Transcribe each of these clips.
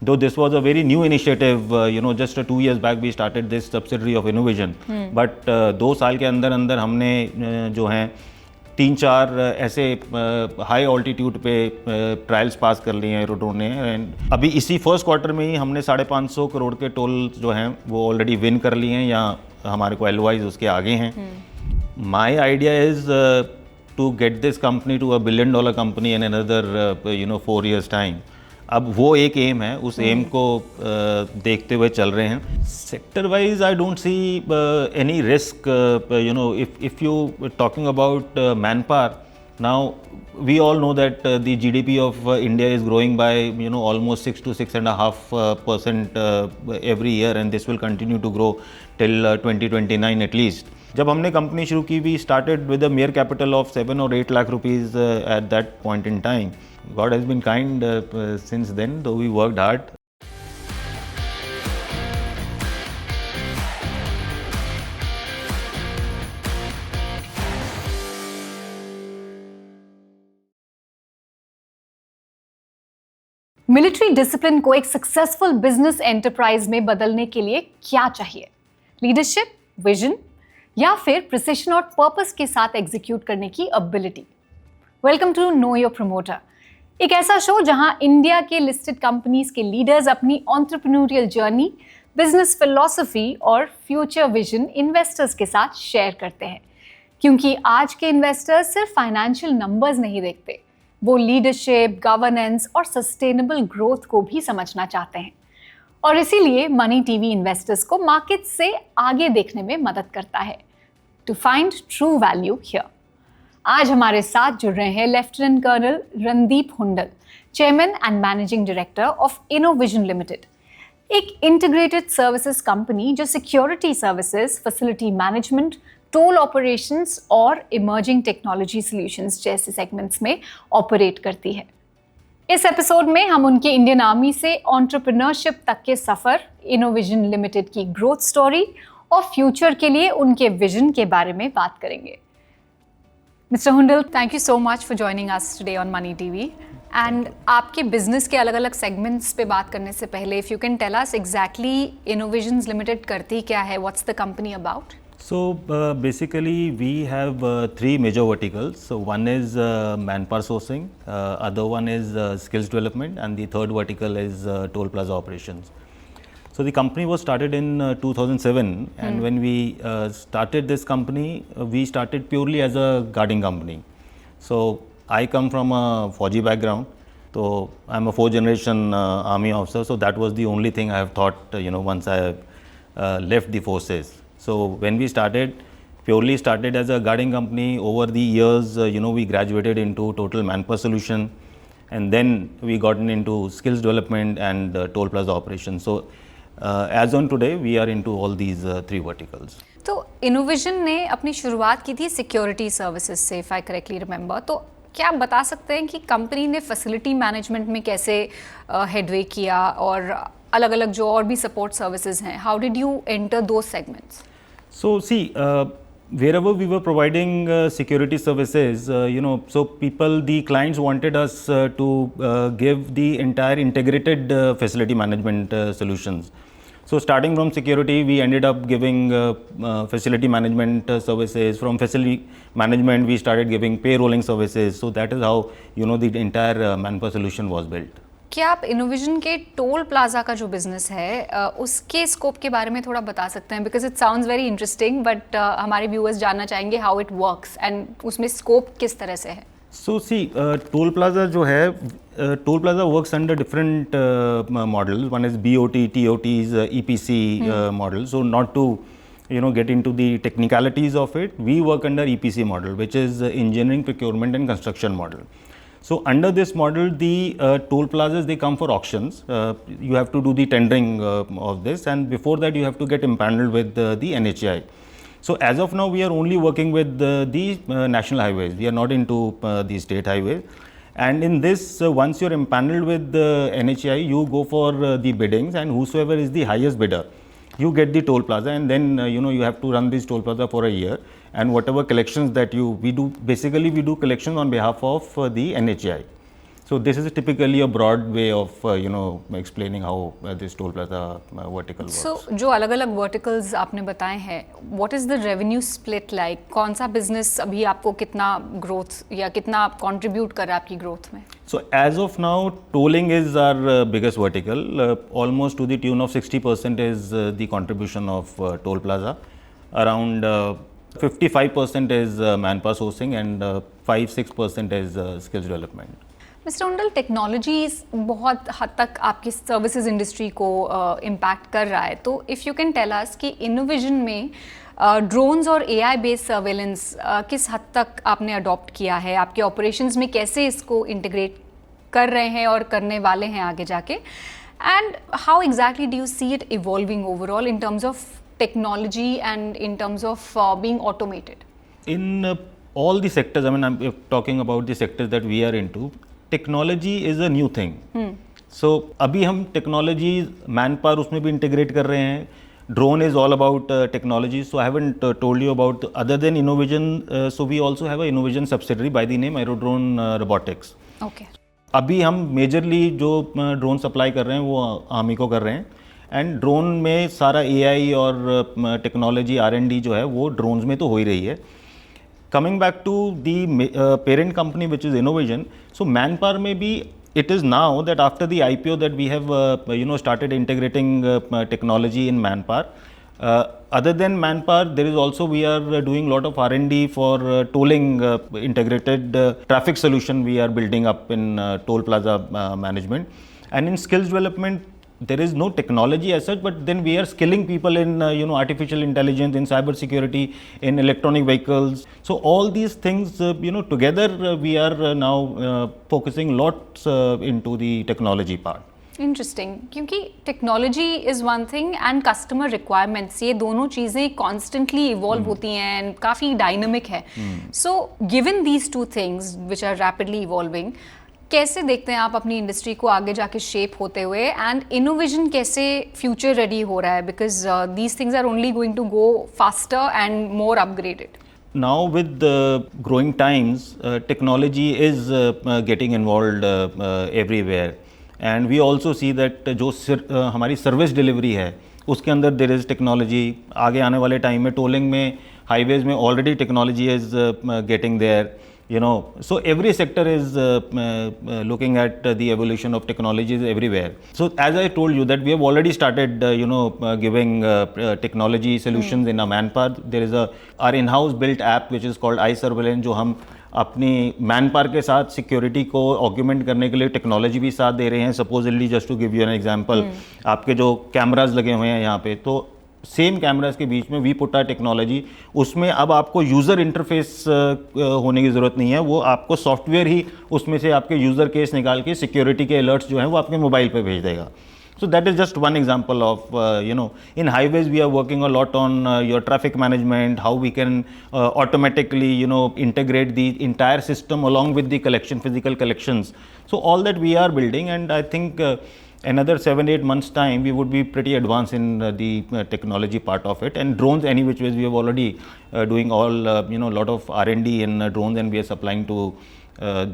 though this was a very new initiative, just 2 years back we started this subsidiary of Innovision, but 2 साल के अंदर अंदर हमने जो हैं 3-4 ऐसे हाई ऑल्टीट्यूड पे ट्रायल्स पास कर लिए हैं एरोड्रोन ने, एंड अभी इसी फर्स्ट क्वार्टर में ही हमने 550 करोड़ के टोल जो हैं वो ऑलरेडी विन कर लिए हैं, या हमारे को एलओआईज उसके आगे हैं. My idea is to get this company to $1 billion company in another 4 years time. अब वो एक एम है, उस एम को देखते हुए चल रहे हैं. Sector wise I don't see any risk. If you talking about man power, now we all know that the GDP of India is growing by almost 6 to 6.5% every year, and this will continue to grow till 2029 at least. जब हमने company शुरू की, we started with a mere capital of 7 or 8 lakh rupees at that point in time. God has been kind since then, though we worked hard. Military discipline को एक successful business enterprise में बदलने के लिए क्या चाहिए? लीडरशिप, विजन, या फिर प्रिसिशन और पर्पस के साथ एग्जीक्यूट करने की ability? Welcome to know your promoter, एक ऐसा शो जहां इंडिया के लिस्टेड कंपनीज के लीडर्स अपनी एंटरप्रेन्योरियल जर्नी, बिजनेस फिलॉसफी और फ्यूचर विजन इन्वेस्टर्स के साथ शेयर करते हैं. क्योंकि आज के इन्वेस्टर्स सिर्फ फाइनेंशियल नंबर्स नहीं देखते, वो लीडरशिप, गवर्नेंस और सस्टेनेबल ग्रोथ को भी समझना चाहते हैं. और इसीलिए मनी टीवी इन्वेस्टर्स को मार्केट से आगे देखने में मदद करता है, to find true value here. आज हमारे साथ जुड़ रहे हैं lieutenant colonel Randeep Hundal, chairman and managing director of Innovision limited, एक इंटीग्रेटेड सर्विसेज कंपनी जो security services, facility management, toll operations और इमर्जिंग टेक्नोलॉजी सॉल्यूशंस जैसे सेगमेंट्स में ऑपरेट करती है. इस एपिसोड में हम उनके इंडियन आर्मी से एंटरप्रेन्योरशिप तक के सफ़र, इनोविजन लिमिटेड की ग्रोथ स्टोरी और फ्यूचर के लिए उनके विजन के बारे में बात करेंगे. Mister Hundal, thank you so much for joining us today on money TV. And आपके बिजनेस के अलग अलग सेगमेंट्स पे बात करने से पहले, if you can tell us exactly Innovision limited करती क्या है, what's the company about? So basically we have 3 major verticals. So one is manpower sourcing, other one is skills development, and the third vertical is toll plaza operations. So the company was started in 2007, and when we started this company, we started purely as a guarding company. So I come from a Fauji background, so I'm a 4th generation army officer. So that was the only thing I have thought, once I left the forces. So when we purely started as a guarding company. Over the years, we graduated into total manpower solution, and then we gotten into skills development and toll plaza operations. So as on today, we are into all these 3 verticals. तो Innovision ने अपनी शुरुआत की थी security services से, if I correctly remember. तो क्या आप बता सकते हैं कि कंपनी ने फैसिलिटी मैनेजमेंट में कैसे हेडवे किया, और अलग अलग जो और भी सपोर्ट सर्विसेज हैं, how did you enter those segments? So see, wherever we were providing security services, so the clients wanted us to give the entire integrated facility management solutions. So starting from security, we ended up giving facility management services. From facility management, we started giving payrolling services. So that is how, the entire manpower solution was built. क्या आप Innovision के toll plaza का जो business है उसके scope के बारे में थोड़ा बता सकते हैं? Because it sounds very interesting, but हमारे व्यूअर्स जानना चाहेंगे हाउ इट वर्क्स एंड उसमें स्कोप किस तरह से है. सो सी, टोल प्लाजा जो है, toll plaza works under different models. One is BOT, TOTs, EPC model. So not to get into the technicalities of it, we work under EPC model, which is engineering, procurement and construction model. So under this model, the toll plazas, they come for auctions. You have to do the tendering of this, and before that you have to get empaneled with the NHAI. So as of now, we are only working with the national highways. We are not into the state highways. And in this, once you're empaneled with the NHAI, you go for the biddings, and whosoever is the highest bidder, you get the toll plaza, and then you have to run this toll plaza for a year, and whatever collections that we do collections on behalf of the NHAI. So this is typically a broad way of explaining how this toll plaza vertical works. So जो अलग अलग verticals आपने बताए हैं, what is the revenue split like? कौन सा business अभी आपको कितना ग्रोथ या कितना कंट्रीब्यूट कर रहा है आपकी ग्रोथ में? So as of now, tolling is our biggest vertical. Almost to the tune of 60% is the contribution of toll plaza. Around 55% is manpower sourcing and 5-6% is skills development. Mister Hundal, technologies बहुत हद तक आपकी services industry को impact कर रहा है, तो if you can tell us कि इनोविजन में ड्रोन्स और एआई बेस्ड सर्वेलेंस किस हद तक आपने अडॉप्ट किया है, आपके ऑपरेशंस में कैसे इसको इंटीग्रेट कर रहे हैं और करने वाले हैं आगे जाके, and how exactly do you see it evolving overall in terms of technology and in terms of being automated? In all the sectors, I mean, I'm talking about the sectors that we are into. Technology is a new thing. So अभी हम technology man power उसमें भी integrate कर रहे हैं. Drone is all about technology. So I haven't told you about other than Innovision. So we also have a Innovision subsidiary by the name Aerodrone robotics. Okay. अभी हम majorly जो ड्रोन सप्लाई कर रहे हैं वो आर्मी को कर रहे हैं. एंड ड्रोन में सारा एआई और टेक्नोलॉजी R&D जो है वो ड्रोन्स में तो हो ही रही है. Coming back to the parent company, which is Innovision, so manpower may be, it is now that after the IPO that we have started integrating technology in manpower. Other than manpower, there is also we are doing lot of R&D for tolling integrated traffic solution we are building up in toll plaza management. And in skills development, there is no technology as such, but then we are skilling people in artificial intelligence, in cyber security, in electronic vehicles. So all these things together we are now focusing lots into the technology part. Interesting, क्योंकि technology is one thing and customer requirements, ये दोनों चीज़ें constantly evolve होती हैं and काफ़ी dynamic है. So given these two things which are rapidly evolving, कैसे देखते हैं आप अपनी इंडस्ट्री को आगे जाके शेप होते हुए, एंड इनोविजन कैसे फ्यूचर रेडी हो रहा है, because these things are only going to go faster and more upgraded? Now with the growing times, technology is getting involved everywhere, and we also see that जो हमारी service delivery है उसके अंदर there is technology. आगे आने वाले time में tolling में, हाईवेज में already technology is getting there. So every sector is looking at the evolution of technologies everywhere. So as I told you that we have already started giving technology solutions in our manpower. There is our in-house built app which is called iSurveillance, जो हम अपनी man power के साथ security को ऑक्यूमेंट करने के लिए technology भी साथ दे रहे हैं. Supposedly just to give you an example, आपके जो कैमराज लगे हुए हैं यहाँ पे, तो सेम कैमरास के बीच में वी पुट आर टेक्नोलॉजी. उसमें अब आपको यूज़र इंटरफेस होने की ज़रूरत नहीं है, वो आपको सॉफ्टवेयर ही उसमें से आपके यूज़र केस निकाल के सिक्योरिटी के अलर्ट्स जो हैं वो आपके मोबाइल पे भेज देगा. So that is just one example of, in highways we are working a lot on your traffic management, how we can automatically, integrate the entire system along with the physical collections. So all that we are building, and I think another 7-8 months time we would be pretty advanced in the technology part of it. And drones, any which ways we have already doing all, lot of R&D in drones, and we are supplying to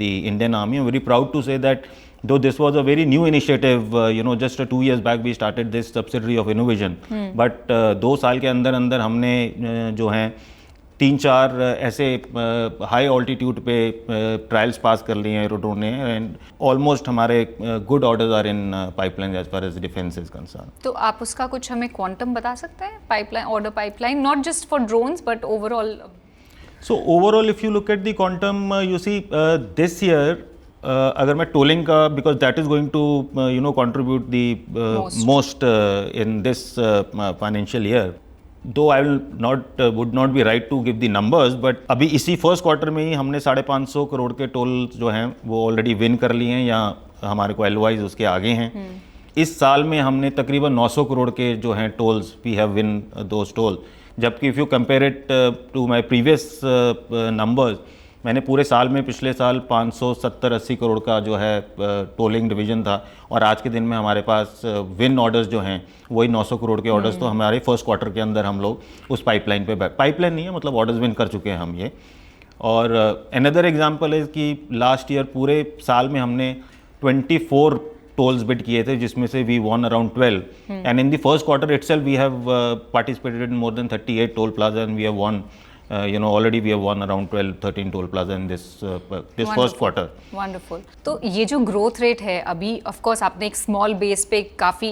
the Indian Army. I'm very proud to say that though this was a very new initiative, just 2 years back we started this subsidiary of Innovision. But 2 साल के अंदर अंदर हमने जो हैं 3-4 ऐसे high altitude पे trials pass कर लिए हैं एरोड्रोन ने, एंड ऑलमोस्ट हमारे good orders are in pipeline as far as defence is concern. तो आप उसका कुछ हमें क्वांटम बता सकते हैं, pipeline, order pipeline, not just for drones but overall? So overall if you look at the quantum, you see this year अगर मैं टोलिंग का, because that is going to contribute the most in this financial year. Though I would not be right to give the numbers, but अभी इसी first quarter में ही हमने 550 करोड़ के toll जो हैं वो ऑलरेडी विन कर लिए हैं, या हमारे को LOIs उसके आगे हैं. इस साल में हमने तकरीबन 900 करोड़ के जो हैं tolls we have win those toll. जबकि if you compare it to my previous numbers, मैंने पूरे साल में पिछले साल 570-80 करोड़ का जो है टोलिंग डिवीजन था, और आज के दिन में हमारे पास विन ऑर्डर्स जो हैं वही 900 करोड़ के ऑर्डर्स. तो हमारे फर्स्ट क्वार्टर के अंदर हम लोग उस पाइपलाइन पे, पाइपलाइन नहीं है मतलब ऑर्डर्स विन कर चुके हैं हम ये. और अनदर एग्जांपल है कि लास्ट ईयर पूरे साल में हमने 24 टोल्स बिड किए थे, जिसमें से we won around 12 and in the first quarter itself we have participated in more than 38 toll plaza and we have won already we have won around 12-13 toll plaza in this first quarter. Wonderful. तो ये जो growth rate है अभी, of course आपने एक small base पे काफ़ी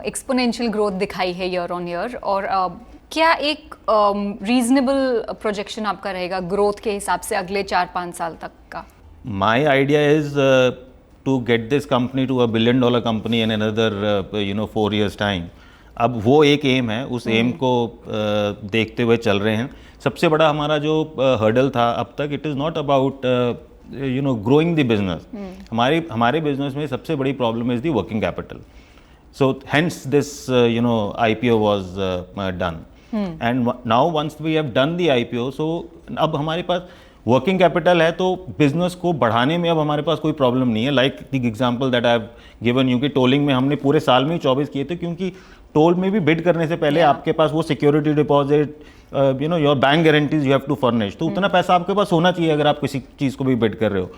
exponential growth दिखाई है ईयर ऑन ईयर, और क्या एक रीजनेबल प्रोजेक्शन आपका रहेगा ग्रोथ के हिसाब से अगले 4-5 साल तक का? My idea is to get this company to $1 billion company in another 4 years time. अब वो एक एम है, उस एम को देखते हुए चल रहे हैं. सबसे बड़ा हमारा जो हर्डल था अब तक, it is not about growing the business. हमारे बिजनेस में सबसे बड़ी problem is the working capital. So hence this IPO was done, and now once we have done the IPO, so अब हमारे पास वर्किंग कैपिटल है, तो बिजनेस को बढ़ाने में अब हमारे पास कोई प्रॉब्लम नहीं है. Like the example that I have given you कि टोलिंग में हमने पूरे साल में 24 किए थे, क्योंकि टोल में भी बिड करने से पहले आपके पास वो security deposit, your bank guarantees you have to furnish, तो उतना पैसा आपके पास होना चाहिए अगर आप किसी चीज़ को भी बिड कर रहे हो.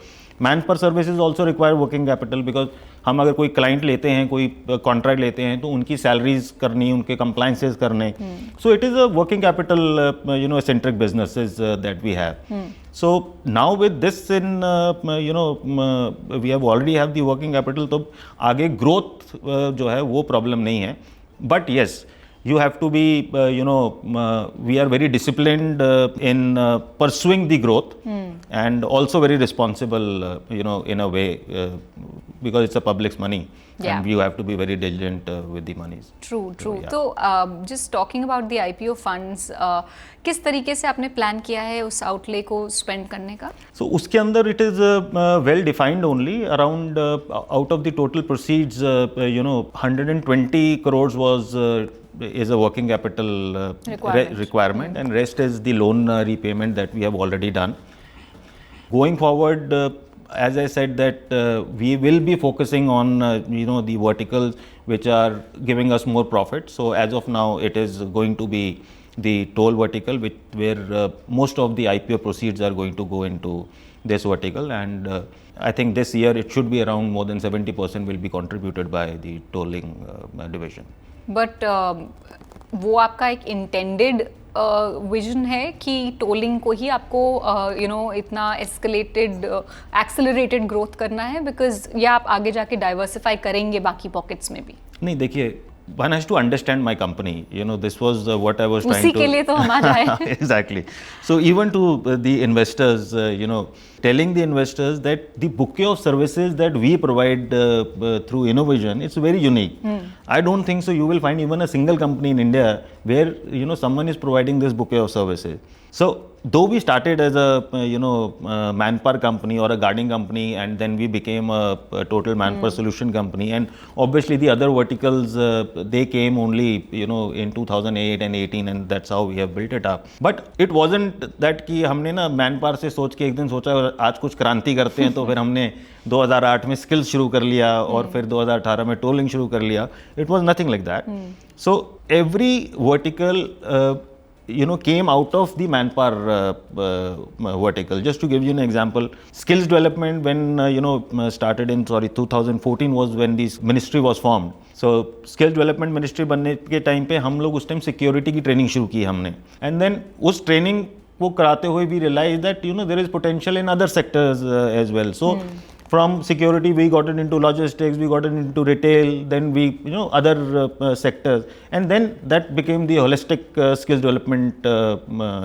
मैन पर services also require working capital, because हम अगर कोई क्लाइंट लेते हैं, कोई कॉन्ट्रैक्ट लेते हैं, तो उनकी सैलरीज करनी, उनके कंप्लाइंसेज करने. So it is a working capital centric businesses that we have. So now with this we have already have the working capital, तो आगे growth जो है वो problem नहीं है. But yes, you have to be we are very disciplined in pursuing the growth, and also very responsible in a way, because it's a public's money. Yeah. And you have to be very diligent with the monies. True. Yeah. तो just talking about the IPO funds, किस तरीके से आपने plan किया है उस outlay को spend करने का? So उसके अंदर it is well defined only. Around out of the total proceeds, 120 crores is a working capital requirement, and rest is the loan repayment that we have already done. Going forward, as I said, that we will be focusing on the verticals which are giving us more profit. So as of now, it is going to be the toll vertical, where most of the IPO proceeds are going to go into this vertical, and I think this year it should be around more than 70% will be contributed by the tolling division. But वो आपका एक intended vision है कि tolling को ही आपको इतना accelerated growth करना है, बिकॉज या आप आगे जाके डाइवर्सिफाई करेंगे बाकी पॉकेट्स में भी? नहीं, देखिए, one has to understand my company. This was what I was trying to. उसी के लिए तो हम आ जाए. Exactly. So even to the investors, telling the investors that the bouquet of services that we provide through Innovision, it's very unique. I don't think so you will find even a single company in India where someone is providing this bouquet of services. So though we started as a manpower company or a guarding company, and then we became a total manpower solution company, and obviously the other verticals they came only in 2008 and 18, and that's how we have built it up. But it wasn't that कि हमने ना manpower से सोच के एक दिन सोचा आज कुछ क्रांति करते हैं, तो फिर हमने 2008 में स्किल्स शुरू कर लिया और फिर 2018 में टोलिंग शुरू कर लिया. It was nothing like that. So every vertical came out of the manpower vertical. Just to give you an example, skills development when started in 2014 was when this ministry was formed. So skills development ministry बनने के time पे हम लोग उस time security की training शुरू की हमने, एंड देन उस ट्रेनिंग को कराते हुए we realized that there is potential in other sectors as well. So from security we got it into logistics, we got it into retail, then we other sectors, and then that became the holistic skills development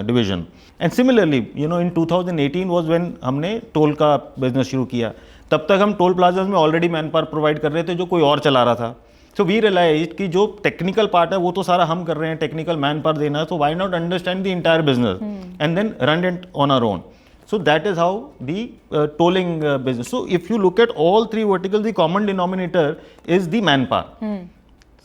division. And similarly in 2018 was when हमने toll का business शुरू किया. तब तक हम toll plazas में already man power provide कर रहे थे जो कोई और चला रहा था. सो वी रियलाइज कि जो टेक्निकल पार्ट है वो तो सारा हम कर रहे हैं, टेक्निकल मैन पावर देना है, so why not understand the entire business and then run it on our own. So that is how the tolling business. So if you look at all three verticals, the common denominator is the manpower.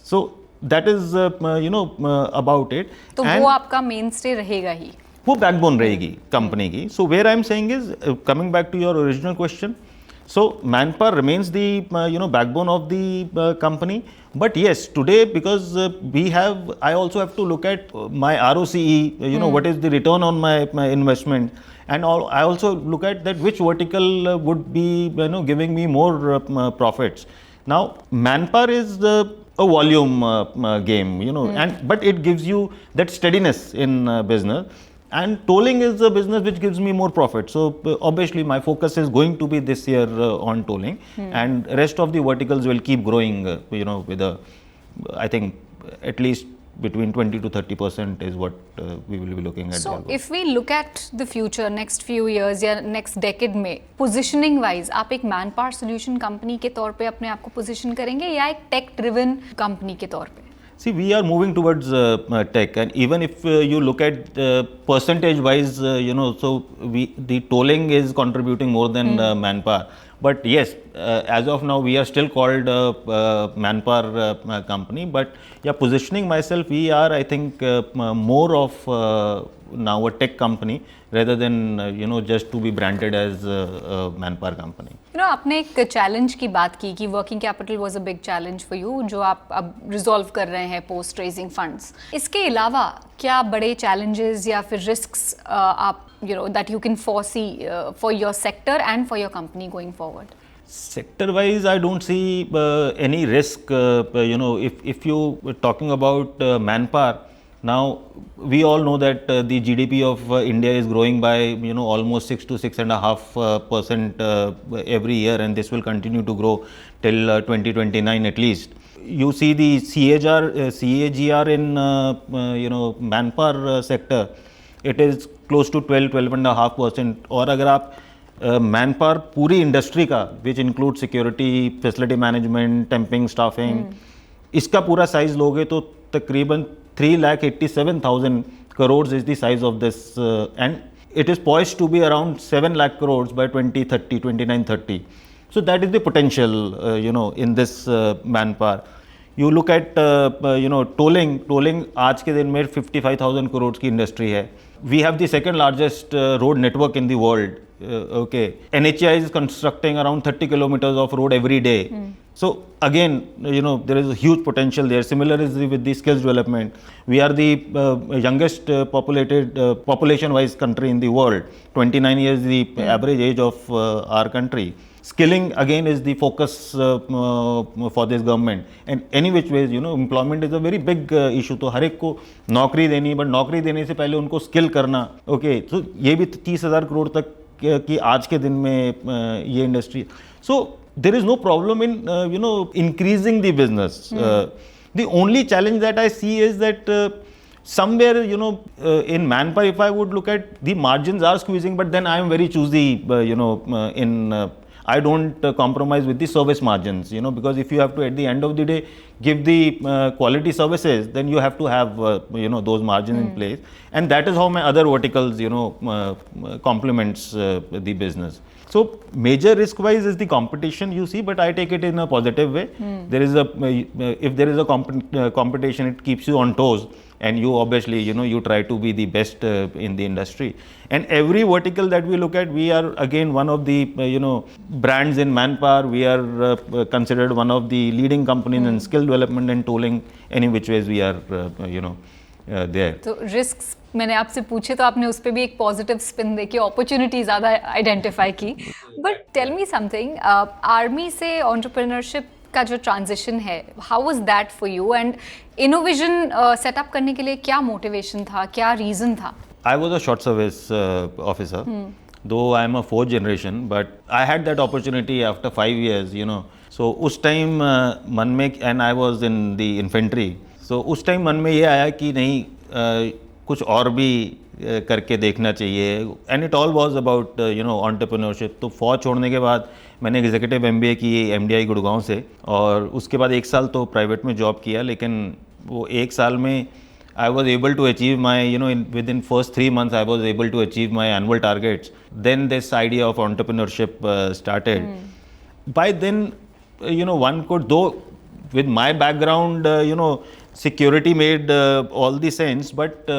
So that is about it. तो वो आपका mainstay रहेगा ही. वो backbone रहेगी company की. So where I am saying is coming back to your original question, So manpower remains the backbone of the company. But yes, today, because I also have to look at my ROCE, what is the return on my investment, and I also look at that which vertical would be giving me more profits. Now manpower is a volume game, and but it gives you that steadiness in business. And tolling is a business which gives me more profit. So obviously my focus is going to be this year on tolling, and rest of the verticals will keep growing, with I think at least between 20 to 30% is what we will be looking at. So if we look at the future, next few years या next decade में, positioning wise, आप एक manpower solution company के तौर पे अपने आप को position करेंगे या एक tech driven company के तौर पे? See, we are moving towards tech, and even if you look at percentage wise, so the tolling is contributing more than manpower. But yes, as of now, we are still called manpower company. But yeah, positioning myself, we are, I think, more of now a tech company rather than just to be branded as a manpower company. आपने एक challenge की बात की कि working capital was a big challenge for you, जो आप अब resolve कर रहे हैं पोस्ट रेजिंग फंड्स. इसके अलावा क्या बड़े चैलेंजेस या फिर रिस्क्स आप that you can foresee for your sector and for your company going forward? Sector wise, I don't see any risk. If you were talking about manpower, now we all know that the GDP of India is growing by almost 6 to 6.5% every year, and this will continue to grow till 2029 at least. You see the CAGR in manpower sector, it is close to 12.5%. और अगर आप manpower पूरी industry का, which includes security, facility management, temping, staffing, इसका पूरा size लोगे तो तकरीबन 3,87,000 crores is the size of this, and it is poised to be around 7 lakh crores by 2030, 29-30. So that is the potential, in this manpower. You look at tolling आज के दिन में 55,000 crores की इंडस्ट्री है. We have the second largest road network in the world. Okay, NHAI is constructing around 30 kilometers of road every day. So again, there is a huge potential there. Similarly with the skills development, we are the youngest population-wise country in the world. 29 years the average age of our country. Skilling again is the focus for this government, and any which ways, employment is a very big issue. तो हर एक को नौकरी देनी, but नौकरी देने से पहले उनको स्किल करना. ओके, तो ये भी 30,000 करोड़ तक की आज के दिन में ये industry. So there is no problem in increasing the business. The only challenge that I see is that somewhere in manpower, if I would look at, the margins are squeezing, but then I am very choosy I don't compromise with the service margins, because if you have to at the end of the day give the quality services, then you have to have those margins in place, and that is how my other verticals complements the business. So major risk wise is the competition you see, but I take it in a positive way. There is if there is a competition, it keeps you on toes, and you obviously you try to be the best in the industry. And every vertical that we look at, we are again one of the brands in manpower. We are considered one of the leading companies in skill development and tolling. Any which ways we are there. तो risks मैंने आपसे पूछे तो आपने उस पर भी एक पॉजिटिव स्पिन देके अपॉर्चुनिटी ज़्यादा आइडेंटिफाई की. But tell me something, army से एंटरप्रेन्योरशिप का जो ट्रांजिशन है, how was that for you, and innovation setup करने के लिए क्या मोटिवेशन था, क्या रीज़न था? I was a short service officer, though I am a fourth generation, but I had that opportunity after 5 years, So उस time मन में, and I was in the infantry, so उस time मन में ये आया कि नहीं कुछ और भी करके देखना चाहिए, and it all was about entrepreneurship. तो फौज छोड़ने के बाद मैंने एग्जीक्यूटिव MBA की MDI गुड़गांव से, और उसके बाद 1 साल तो प्राइवेट में जॉब किया, लेकिन वो 1 साल में I was able to achieve my, within first 3 months, I was able to achieve my annual targets. Then this idea of entrepreneurship started. By then, one could, though with my background, security made all the sense, but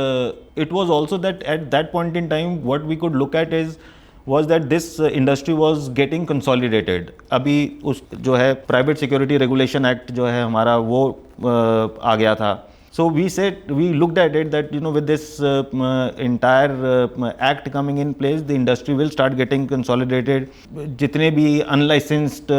it was also that at that point in time, what we could look at is was that this industry was getting consolidated. अभी उस जो है private security regulation act जो है हमारा वो आ गया था. So we said, we looked at it that, you know, with this entire act coming in place, the industry will start getting consolidated. जितने भी unlicensed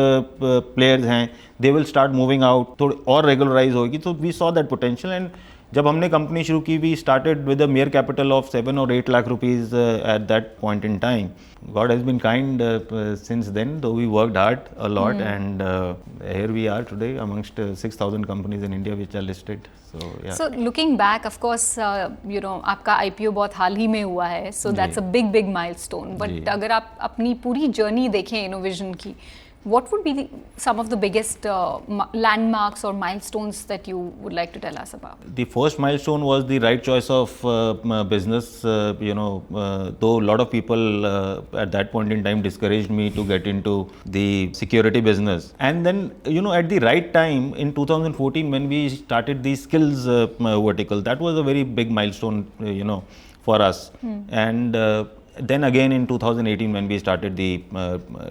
players हैं, they will start moving out. थोड़ी और regularize होगी. So we saw that potential, and जब हमने company शुरू की, we started with a mere capital of 7 or 8 lakh rupees at that point in time. God has been kind since then, though we worked hard a lot, and here we are today amongst 6,000 companies in India which are listed. So yeah. So looking back, of course, you know, आपका IPO बहुत हाल ही में हुआ है, so that's a big milestone. But अगर आप अपनी पूरी journey देखें InnoVision की, what would be some of the biggest landmarks or milestones that you would like to tell us about? The first milestone was the right choice of business. You know, though a lot of people at that point in time discouraged me to get into the security business. And then, you know, at the right time in 2014 when we started the skills vertical, that was a very big milestone, you know, for us. And then again in 2018 when we started the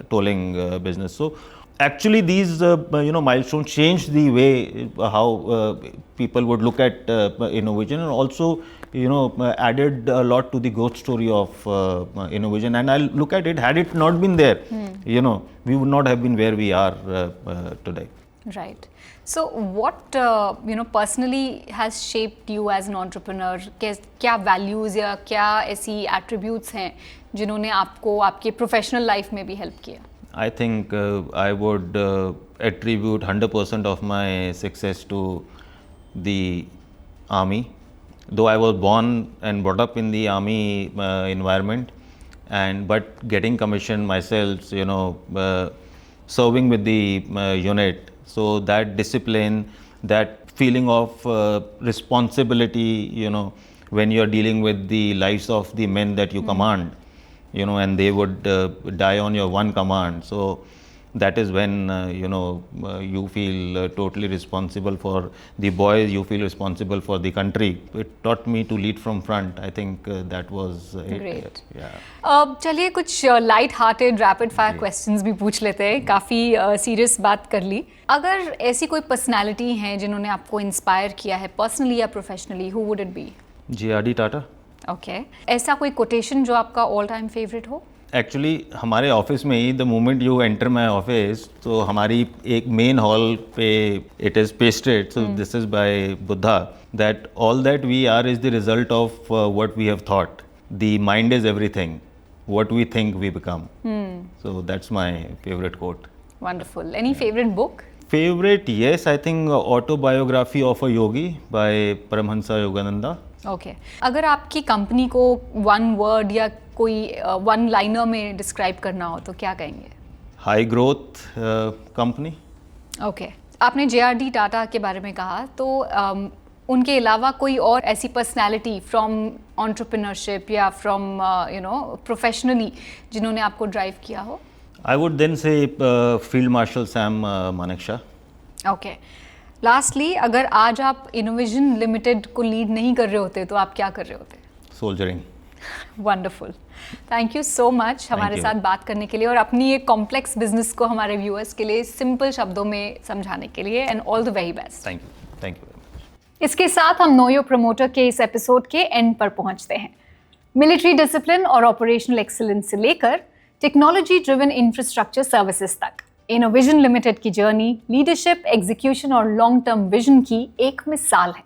tolling business. So actually these you know, milestones changed the way how people would look at InnoVision, and also, you know, added a lot to the growth story of InnoVision. And I look at it, had it not been there, you know, we would not have been where we are today. Right. So what you know, personally has shaped you as an entrepreneur? क्या values या क्या ऐसी attributes हैं जिन्होंने आपको आपके professional life में भी help किया? I think I would attribute 100% of my success to the army. Though I was born and brought up in the army environment, but getting commissioned myself, you know, serving with the unit. So that discipline, that feeling of responsibility, you know, when you are dealing with the lives of the men that you command, you know, and they would die on your one command. So that is when, you know, you feel totally responsible for the boys, you feel responsible for the country. It taught me to lead from front. I think that was it. Great. Yeah. चलिए कुछ light hearted rapid fire questions भी पूछ लेते हैं. काफ़ी serious बात कर ली. अगर ऐसी कोई पर्सनालिटी है जिन्होंने आपको इंस्पायर किया है पर्सनली या professionally, who would it be? JRD Tata. Okay. ऐसा कोई कोटेशन जो आपका ऑल टाइम फेवरेट हो? एक्चुअली हमारे ऑफिस में ही, the moment you enter my office, तो हमारी एक मेन हॉल पे it is pasted, so this is by Buddha, that all that we are is the result of what we have thought. The mind is everything, what we think we become. So that's my favourite coat. Wonderful. Any favorite book? Favorite, yes, I think Autobiography of a Yogi by Paramhansa Yogananda. Okay. अगर आपकी company को one word या कोई one liner में describe करना हो तो क्या कहेंगे? High growth company. ओके. आपने JRD टाटा के बारे में कहा, तो उनके अलावा कोई और ऐसी पर्सनालिटी फ्रॉम एंटरप्रेन्योरशिप या फ्रॉम यू नो प्रोफेशनली जिन्होंने आपको ड्राइव किया हो? I would then say Field Marshal Sam Manekshaw. Okay. Lastly, अगर आज आप InnoVision लिमिटेड को लीड नहीं कर रहे होते तो आप क्या कर रहे होते? Soldiering. Wonderful. Thank you so much हमारे साथ बात करने के लिए और अपनी एक कॉम्प्लेक्स बिजनेस को हमारे व्यूअर्स के लिए सिंपल शब्दों में समझाने के लिए, and all the very best. Thank you very much. इसके साथ हम नो योर प्रमोटर के इस एपिसोड के एंड पर पहुंचते हैं. मिलिट्री डिसिप्लिन और ऑपरेशनल एक्सीलेंस से लेकर टेक्नोलॉजी ड्रिवन इंफ्रास्ट्रक्चर सर्विसेज तक InnoVision लिमिटेड की जर्नी लीडरशिप, एग्जीक्यूशन और लॉन्ग टर्म विजन की एक मिसाल है.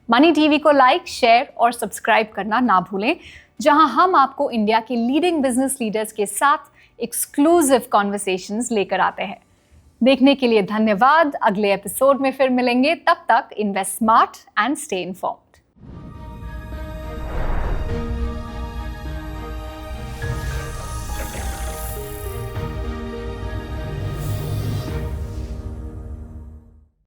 मनी टीवी को लाइक, शेयर और सब्सक्राइब करना ना भूलें, जहां हम आपको इंडिया के लीडिंग बिजनेस लीडर्स के साथ एक्सक्लूसिव कॉन्वर्सेशंस लेकर आते हैं. देखने के लिए धन्यवाद. अगले एपिसोड में फिर मिलेंगे. तब तक invest smart and stay informed.